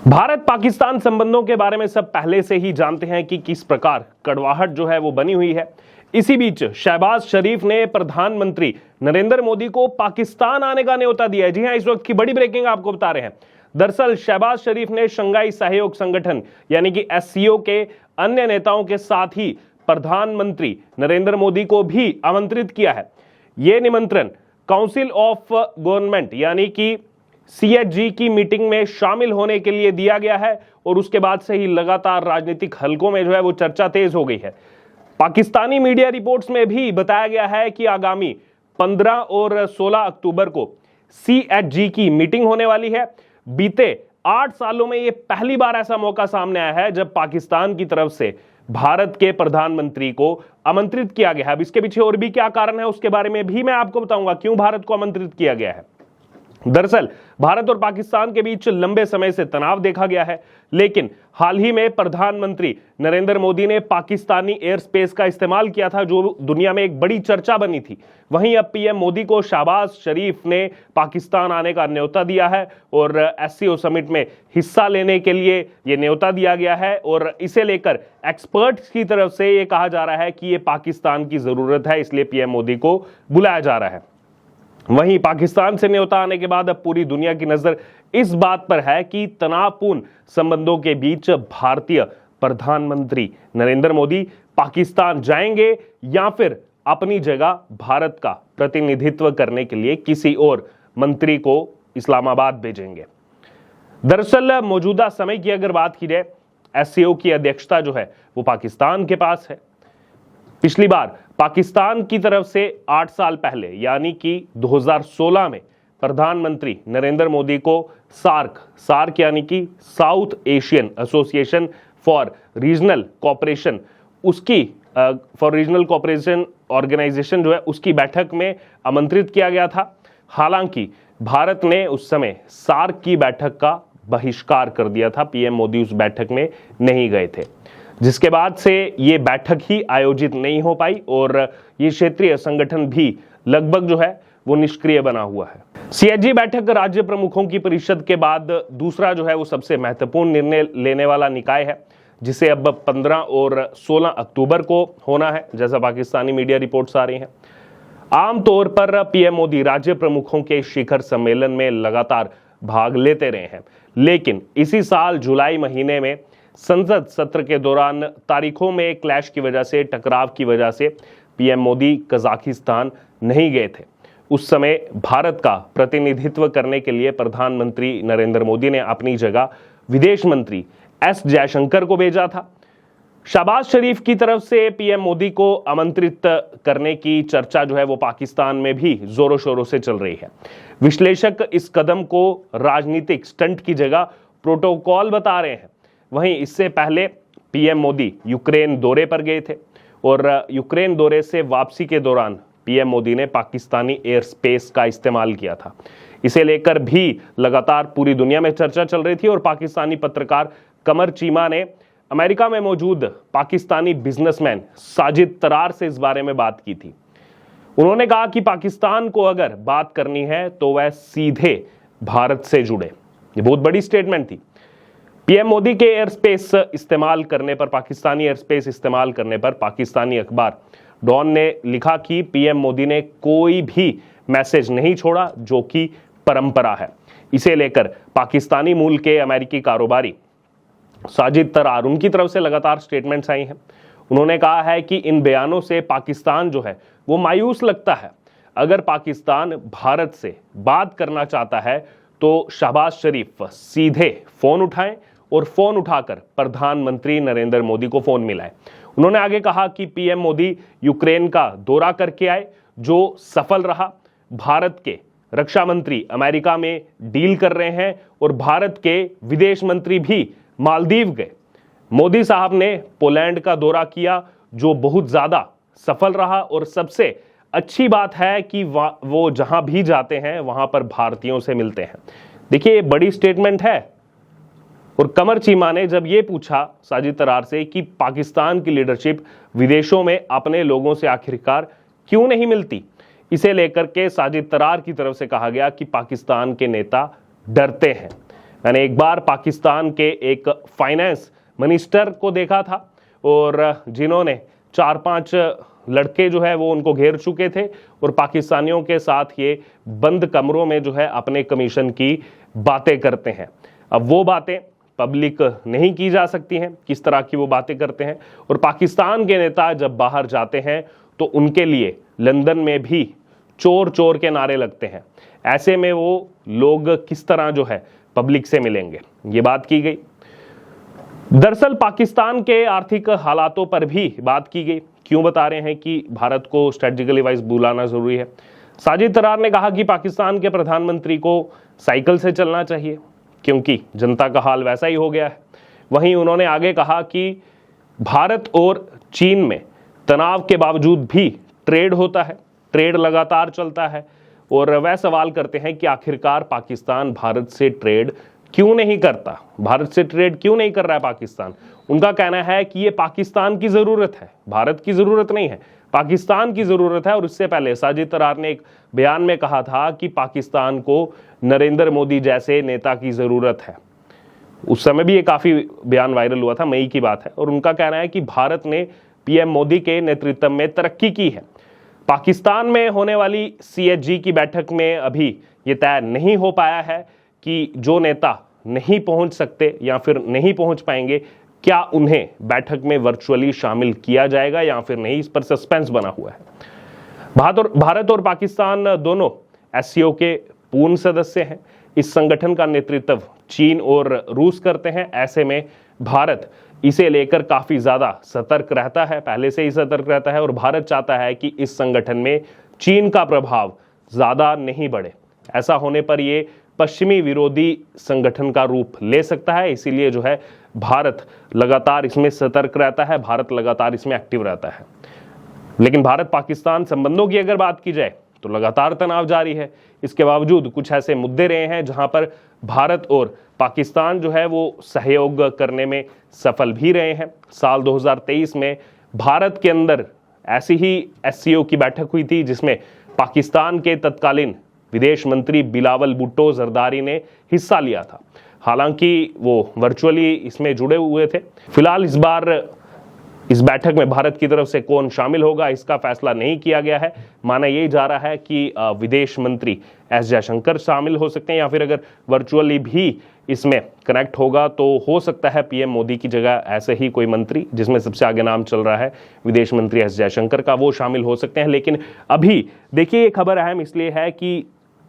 भारत पाकिस्तान संबंधों के बारे में सब पहले से ही जानते हैं कि किस प्रकार कड़वाहट जो है वो बनी हुई है। इसी बीच शहबाज शरीफ ने प्रधानमंत्री नरेंद्र मोदी को पाकिस्तान आने का न्योता दिया है। जी हां, इस वक्त की बड़ी ब्रेकिंग आपको बता रहे हैं। दरअसल शहबाज शरीफ ने शंघाई सहयोग संगठन यानी कि एससीओ के अन्य नेताओं के साथ ही प्रधानमंत्री नरेंद्र मोदी को भी आमंत्रित किया है। यह निमंत्रण काउंसिल ऑफ गवर्नमेंट यानी कि सीएचजी की मीटिंग में शामिल होने के लिए दिया गया है और उसके बाद से ही लगातार राजनीतिक हलकों में जो है वो चर्चा तेज हो गई है। पाकिस्तानी मीडिया रिपोर्ट्स में भी बताया गया है कि आगामी 15 और 16 अक्टूबर को सीएचजी की मीटिंग होने वाली है। बीते 8 सालों में यह पहली बार ऐसा मौका सामने आया है जब पाकिस्तान की तरफ से भारत के प्रधानमंत्री को आमंत्रित किया गया है। अब इसके पीछे और भी क्या कारण है उसके बारे में भी मैं आपको बताऊंगा, क्यों भारत को आमंत्रित किया गया है। दरअसल भारत और पाकिस्तान के बीच लंबे समय से तनाव देखा गया है, लेकिन हाल ही में प्रधानमंत्री नरेंद्र मोदी ने पाकिस्तानी एयर स्पेस का इस्तेमाल किया था, जो दुनिया में एक बड़ी चर्चा बनी थी। वहीं अब पीएम मोदी को शहबाज शरीफ ने पाकिस्तान आने का न्योता दिया है और एससीओ समिट में हिस्सा लेने के लिए यह न्योता दिया गया है और इसे लेकर एक्सपर्ट्स की तरफ से यह कहा जा रहा है कि यह पाकिस्तान की जरूरत है, इसलिए पीएम मोदी को बुलाया जा रहा है। वहीं पाकिस्तान से न्योता आने के बाद अब पूरी दुनिया की नजर इस बात पर है कि तनावपूर्ण संबंधों के बीच भारतीय प्रधानमंत्री नरेंद्र मोदी पाकिस्तान जाएंगे या फिर अपनी जगह भारत का प्रतिनिधित्व करने के लिए किसी और मंत्री को इस्लामाबाद भेजेंगे। दरअसल मौजूदा समय की अगर बात की जाए, एससीओ की अध्यक्षता जो है वो पाकिस्तान के पास है। पिछली बार पाकिस्तान की तरफ से 8 साल पहले यानी कि 2016 में प्रधानमंत्री नरेंद्र मोदी को सार्क यानी कि South Asian Association for Regional Cooperation Organization जो है उसकी बैठक में आमंत्रित किया गया था। हालांकि भारत ने उस समय सार्क की बैठक का बहिष्कार कर दिया था। पीएम मोदी उस बैठक में नहीं गए थे, जिसके बाद से ये बैठक ही आयोजित नहीं हो पाई और ये क्षेत्रीय संगठन भी लगभग जो है वो निष्क्रिय बना हुआ है। सीएचजी बैठक राज्य प्रमुखों की परिषद के बाद दूसरा जो है वो सबसे महत्वपूर्ण निर्णय लेने वाला निकाय है, जिसे अब 15 और 16 अक्टूबर को होना है, जैसा पाकिस्तानी मीडिया रिपोर्ट्स आ रही हैं। आमतौर पर पीएम मोदी राज्य प्रमुखों के शिखर सम्मेलन में लगातार भाग लेते रहे हैं, लेकिन इसी साल जुलाई महीने में संसद सत्र के दौरान तारीखों में क्लैश की वजह से, टकराव की वजह से पीएम मोदी कजाकिस्तान नहीं गए थे। उस समय भारत का प्रतिनिधित्व करने के लिए प्रधानमंत्री नरेंद्र मोदी ने अपनी जगह विदेश मंत्री एस जयशंकर को भेजा था। शहबाज शरीफ की तरफ से पीएम मोदी को आमंत्रित करने की चर्चा जो है वो पाकिस्तान में भी जोरों शोरों से चल रही है। विश्लेषक इस कदम को राजनीतिक स्टंट की जगह प्रोटोकॉल बता रहे हैं। वहीं इससे पहले पीएम मोदी यूक्रेन दौरे पर गए थे और यूक्रेन दौरे से वापसी के दौरान पीएम मोदी ने पाकिस्तानी एयर स्पेस का इस्तेमाल किया था। इसे लेकर भी लगातार पूरी दुनिया में चर्चा चल रही थी और पाकिस्तानी पत्रकार कमर चीमा ने अमेरिका में मौजूद पाकिस्तानी बिजनेसमैन साजिद तरार से इस बारे में बात की थी। उन्होंने कहा कि पाकिस्तान को अगर बात करनी है तो वह सीधे भारत से जुड़े। ये बहुत बड़ी स्टेटमेंट थी। पीएम मोदी के एयर स्पेस इस्तेमाल करने पर, पाकिस्तानी एयर स्पेस इस्तेमाल करने पर पाकिस्तानी अखबार डॉन ने लिखा कि पीएम मोदी ने कोई भी मैसेज नहीं छोड़ा, जो कि परंपरा है। इसे लेकर पाकिस्तानी मूल के अमेरिकी कारोबारी साजिद तरार, उनकी तरफ से लगातार स्टेटमेंट्स आई हैं। उन्होंने कहा है कि इन बयानों से पाकिस्तान जो है वो मायूस लगता है। अगर पाकिस्तान भारत से बात करना चाहता है तो शहबाज शरीफ सीधे फोन उठाएं और फोन उठाकर प्रधानमंत्री नरेंद्र मोदी को फोन मिलाएं। उन्होंने आगे कहा कि पीएम मोदी यूक्रेन का दौरा करके आए, जो सफल रहा। भारत के रक्षा मंत्री अमेरिका में डील कर रहे हैं और भारत के विदेश मंत्री भी मालदीव गए। मोदी साहब ने पोलैंड का दौरा किया, जो बहुत ज्यादा सफल रहा और सबसे अच्छी बात है कि वो जहां भी जाते हैं वहां पर भारतीयों से मिलते हैं। देखिए, ये बड़ी स्टेटमेंट है। और कमर चीमा ने जब ये पूछा साजिद तरार से कि पाकिस्तान की लीडरशिप विदेशों में अपने लोगों से आखिरकार क्यों नहीं मिलती, इसे लेकर के साजिद तरार की तरफ से कहा गया कि पाकिस्तान के नेता डरते हैं। मैंने एक बार पाकिस्तान के एक फाइनेंस मिनिस्टर को देखा था और जिन्होंने 4-5 लड़के जो है वो उनको घेर चुके थे और पाकिस्तानियों के साथ ये बंद कमरों में जो है अपने कमीशन की बातें करते हैं। अब वो बातें पब्लिक नहीं की जा सकती हैं, किस तरह की वो बातें करते हैं। और पाकिस्तान के नेता जब बाहर जाते हैं तो उनके लिए लंदन में भी चोर चोर के नारे लगते हैं। ऐसे में वो लोग किस तरह जो है पब्लिक से मिलेंगे, ये बात की गई। दरअसल पाकिस्तान के आर्थिक हालातों पर भी बात की गई। क्यों बता रहे हैं कि भारत को स्ट्रेटेजिकली वाइज बुलाना जरूरी है। साजिद तरार ने कहा कि पाकिस्तान के प्रधानमंत्री को साइकिल से चलना चाहिए क्योंकि जनता का हाल वैसा ही हो गया है। वहीं उन्होंने आगे कहा कि भारत और चीन में तनाव के बावजूद भी ट्रेड होता है, ट्रेड लगातार चलता है। और वह सवाल करते हैं कि आखिरकार पाकिस्तान भारत से ट्रेड क्यों नहीं करता, भारत से ट्रेड क्यों नहीं कर रहा है पाकिस्तान। उनका कहना है कि ये पाकिस्तान की जरूरत है, भारत की जरूरत नहीं है, पाकिस्तान की जरूरत है। और इससे पहले साजिद तरार ने एक बयान में कहा था कि पाकिस्तान को नरेंद्र मोदी जैसे नेता की जरूरत है। उस समय भी ये काफी बयान वायरल हुआ था, मई की बात है। और उनका कहना है कि भारत ने पीएम मोदी के नेतृत्व में तरक्की की है। पाकिस्तान में होने वाली CHG की बैठक में अभी ये तय नहीं हो पाया है कि जो नेता नहीं पहुंच सकते या फिर नहीं पहुंच पाएंगे, क्या उन्हें बैठक में वर्चुअली शामिल किया जाएगा या फिर नहीं, इस पर सस्पेंस बना हुआ है। भारत और पाकिस्तान दोनों SCO के पूर्ण सदस्य हैं। इस संगठन का नेतृत्व चीन और रूस करते हैं। ऐसे में भारत इसे लेकर काफी ज्यादा सतर्क रहता है, पहले से ही सतर्क रहता है। और भारत चाहता है कि इस संगठन में चीन का प्रभाव ज्यादा नहीं बढ़े। ऐसा होने पर ये पश्चिमी विरोधी संगठन का रूप ले सकता है। इसीलिए जो है भारत लगातार इसमें सतर्क रहता है, भारत लगातार इसमें एक्टिव रहता है। लेकिन भारत पाकिस्तान संबंधों की अगर बात की जाए तो लगातार तनाव जारी है। इसके बावजूद कुछ ऐसे मुद्दे रहे हैं जहां पर भारत और पाकिस्तान जो है वो सहयोग करने में सफल भी रहे हैं। साल 2023 में भारत के अंदर ऐसी ही SCO की बैठक हुई थी जिसमें पाकिस्तान के तत्कालीन विदेश मंत्री बिलावल भुट्टो जरदारी ने हिस्सा लिया था। हालांकि वो वर्चुअली इसमें जुड़े हुए थे। फिलहाल इस बार इस बैठक में भारत की तरफ से कौन शामिल होगा इसका फैसला नहीं किया गया है। माना यही जा रहा है कि विदेश मंत्री S जयशंकर शामिल हो सकते हैं या फिर अगर वर्चुअली भी इसमें कनेक्ट होगा तो हो सकता है पीएम मोदी की जगह ऐसे ही कोई मंत्री, जिसमें सबसे आगे नाम चल रहा है विदेश मंत्री S जयशंकर का, वो शामिल हो सकते हैं। लेकिन अभी देखिए ये खबर अहम इसलिए है कि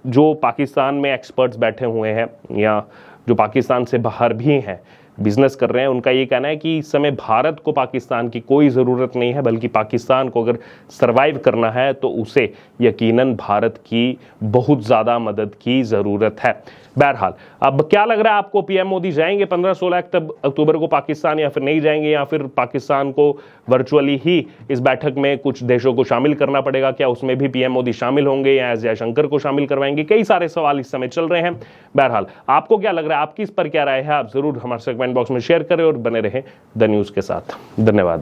जो पाकिस्तान में एक्सपर्ट्स बैठे हुए हैं या जो पाकिस्तान से बाहर भी हैं, बिजनेस कर रहे हैं, उनका ये कहना है कि इस समय भारत को पाकिस्तान की कोई ज़रूरत नहीं है, बल्कि पाकिस्तान को अगर सरवाइव करना है तो उसे यकीनन भारत की बहुत ज़्यादा मदद की ज़रूरत है। बहरहाल अब क्या लग रहा है आपको, पीएम मोदी जाएंगे 15-16 अक्टूबर को पाकिस्तान या फिर नहीं जाएंगे, या फिर पाकिस्तान को वर्चुअली ही इस बैठक में कुछ देशों को शामिल करना पड़ेगा, क्या उसमें भी पीएम मोदी शामिल होंगे या एस जयशंकर को शामिल करवाएंगे? कई सारे सवाल इस समय चल रहे हैं। बहरहाल आपको क्या लग रहा है, आपकी इस पर क्या राय है, आप जरूर हमारे कमेंट बॉक्स में शेयर करें और बने रहें द न्यूज़ के साथ। धन्यवाद।